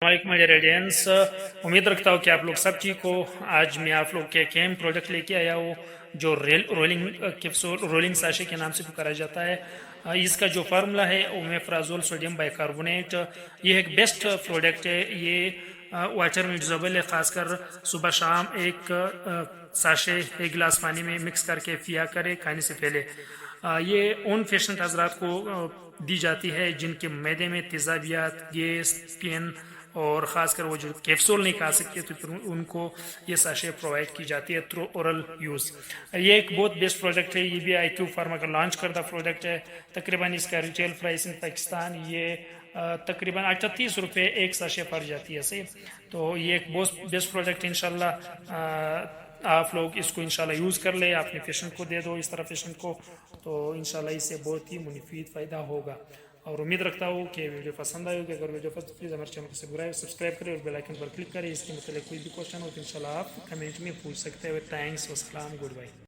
वालेकुम मेरे रेडियंस, उम्मीद रखता हूँ कि आप लोग सब ठीक हो। आज मैं आप लोग के कैम प्रोडक्ट लेके आया हूँ जो रोलिंग कैप्सूल रोलिंग साशे के नाम से पुकारा जाता है। इसका जो फार्मूला है ओमेफ्राजोल सोडियम बाइकार्बोनेट, ये एक बेस्ट प्रोडक्ट है। ये वाटर में डिजोबल है, खासकर सुबह शाम एक साशे एक गिलास पानी में मिक्स करके पिया करें खाने से पहले। ये उन पेशेंट हजरात को दी जाती है जिनके मैदे में तेजाबियात, गैस, पेन और ख़ासकर वो जो कैप्सूल नहीं खा सकते तो फिर उनको ये साशे प्रोवाइड की जाती है थ्रू ओरल यूज़। ये एक बहुत बेस्ट प्रोडक्ट है। ये भी IQ फार्मा का लॉन्च करता प्रोडक्ट है। तकरीबन इसका रिटेल प्राइस इन पाकिस्तान ये तकरीबन 38 रुपये एक साशे पड़ जाती है सही। तो ये एक बहुत बेस्ट प्रोडक्ट है। इंशाल्लाह आप लोग इसको इंशाल्लाह यूज़ कर ले, अपने पेशेंट को दे दो इस तरह पेशेंट को, तो इंशाल्लाह इससे बहुत ही मुफीद फ़ायदा होगा। और उम्मीद रखता हूँ कि वीडियो पसंद आई होगी। अगर वीडियो पसंद तो प्लीज़ हमारे चैनल को सब्सक्राइब करें और बेल आइकन पर क्लिक करें। इसके मतलब कोई भी क्वेश्चन हो तो इंशाल्लाह आप कमेंट में पूछ सकते हैं। थैंक्स, वस्सलाम, गुड बाय।